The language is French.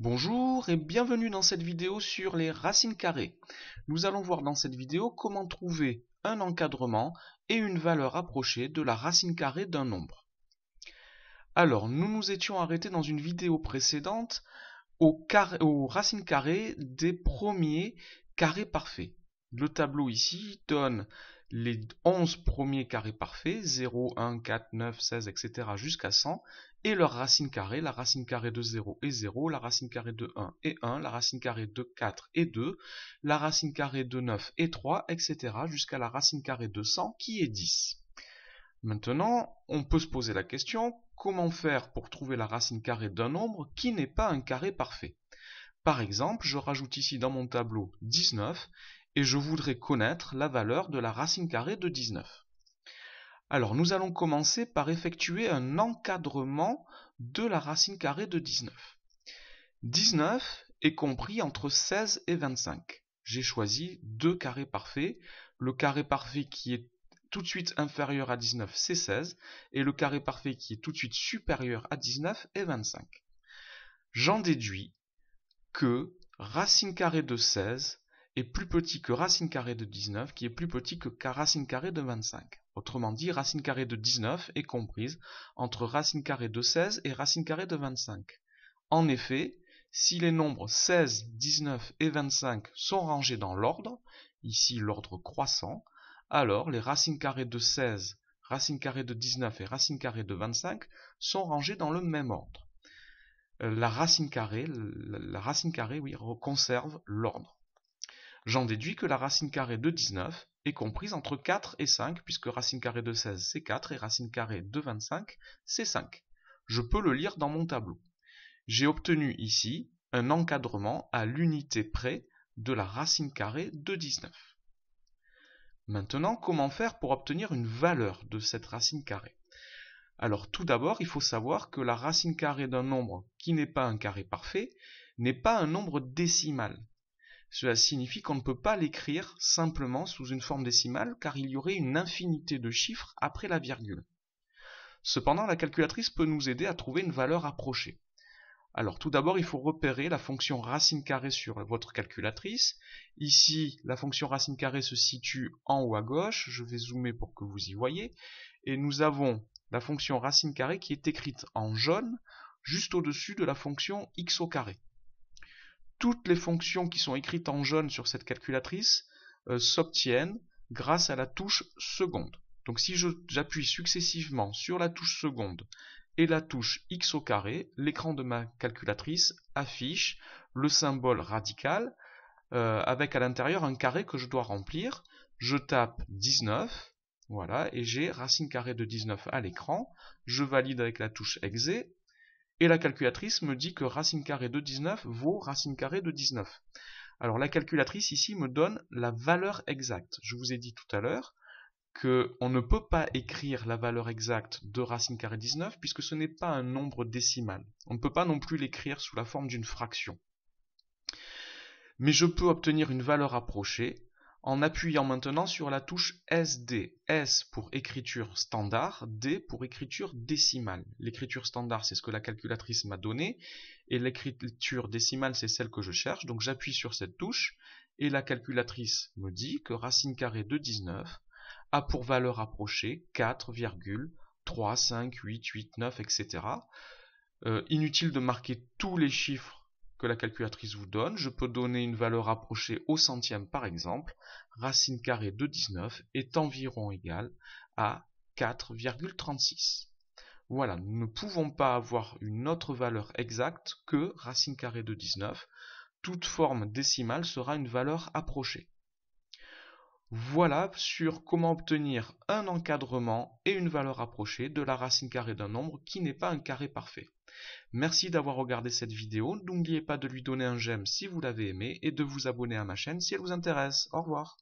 Bonjour et bienvenue dans cette vidéo sur les racines carrées. Nous allons voir dans cette vidéo comment trouver un encadrement et une valeur approchée de la racine carrée d'un nombre. Alors, nous nous étions arrêtés dans une vidéo précédente aux racines carrées des premiers carrés parfaits. Le tableau ici donne les 11 premiers carrés parfaits, 0, 1, 4, 9, 16, etc. jusqu'à 100, et leurs racines carrées, la racine carrée de 0 est 0, la racine carrée de 1 est 1, la racine carrée de 4 est 2, la racine carrée de 9 est 3, etc. jusqu'à la racine carrée de 100 qui est 10. Maintenant, on peut se poser la question, comment faire pour trouver la racine carrée d'un nombre qui n'est pas un carré parfait? Par exemple, je rajoute ici dans mon tableau 19 et je voudrais connaître la valeur de la racine carrée de 19. Alors, nous allons commencer par effectuer un encadrement de la racine carrée de 19. 19 est compris entre 16 et 25. J'ai choisi deux carrés parfaits. Le carré parfait qui est tout de suite inférieur à 19, c'est 16, et le carré parfait qui est tout de suite supérieur à 19 est 25. J'en déduis que racine carrée de 16 est plus petit que racine carrée de 19, qui est plus petit que racine carrée de 25. Autrement dit, racine carrée de 19 est comprise entre racine carrée de 16 et racine carrée de 25. En effet, si les nombres 16, 19 et 25 sont rangés dans l'ordre, ici l'ordre croissant, alors les racines carrées de 16, racine carrée de 19 et racine carrée de 25 sont rangées dans le même ordre. La racine carrée, oui, conserve l'ordre. J'en déduis que la racine carrée de 19 est comprise entre 4 et 5, puisque racine carrée de 16 c'est 4 et racine carrée de 25 c'est 5. Je peux le lire dans mon tableau. J'ai obtenu ici un encadrement à l'unité près de la racine carrée de 19. Maintenant, comment faire pour obtenir une valeur de cette racine carrée? Alors tout d'abord, il faut savoir que la racine carrée d'un nombre qui n'est pas un carré parfait n'est pas un nombre décimal. Cela signifie qu'on ne peut pas l'écrire simplement sous une forme décimale car il y aurait une infinité de chiffres après la virgule. Cependant, la calculatrice peut nous aider à trouver une valeur approchée. Alors tout d'abord, il faut repérer la fonction racine carrée sur votre calculatrice. Ici, la fonction racine carrée se situe en haut à gauche. Je vais zoomer pour que vous y voyez. Et nous avons la fonction racine carrée qui est écrite en jaune, juste au-dessus de la fonction x au carré. Toutes les fonctions qui sont écrites en jaune sur cette calculatrice s'obtiennent grâce à la touche seconde. Donc si j'appuie successivement sur la touche seconde et la touche x au carré, l'écran de ma calculatrice affiche le symbole radical avec à l'intérieur un carré que je dois remplir. Je tape 19, voilà, et j'ai racine carrée de 19 à l'écran. Je valide avec la touche exe et la calculatrice me dit que racine carrée de 19 vaut racine carrée de 19. Alors la calculatrice ici me donne la valeur exacte. Je vous ai dit tout à l'heure qu'on ne peut pas écrire la valeur exacte de racine carrée 19 puisque ce n'est pas un nombre décimal. On ne peut pas non plus l'écrire sous la forme d'une fraction. Mais je peux obtenir une valeur approchée en appuyant maintenant sur la touche SD. S pour écriture standard, D pour écriture décimale. L'écriture standard, c'est ce que la calculatrice m'a donné, et l'écriture décimale, c'est celle que je cherche. Donc j'appuie sur cette touche, et la calculatrice me dit que racine carrée de 19 a pour valeur approchée 4,3, 5, 8, 8, 9, etc. Inutile de marquer tous les chiffres que la calculatrice vous donne. Je peux donner une valeur approchée au centième par exemple. Racine carrée de 19 est environ égale à 4,36. Voilà, nous ne pouvons pas avoir une autre valeur exacte que racine carrée de 19. Toute forme décimale sera une valeur approchée. Voilà sur comment obtenir un encadrement et une valeur approchée de la racine carrée d'un nombre qui n'est pas un carré parfait. Merci d'avoir regardé cette vidéo, n'oubliez pas de lui donner un j'aime si vous l'avez aimé et de vous abonner à ma chaîne si elle vous intéresse. Au revoir.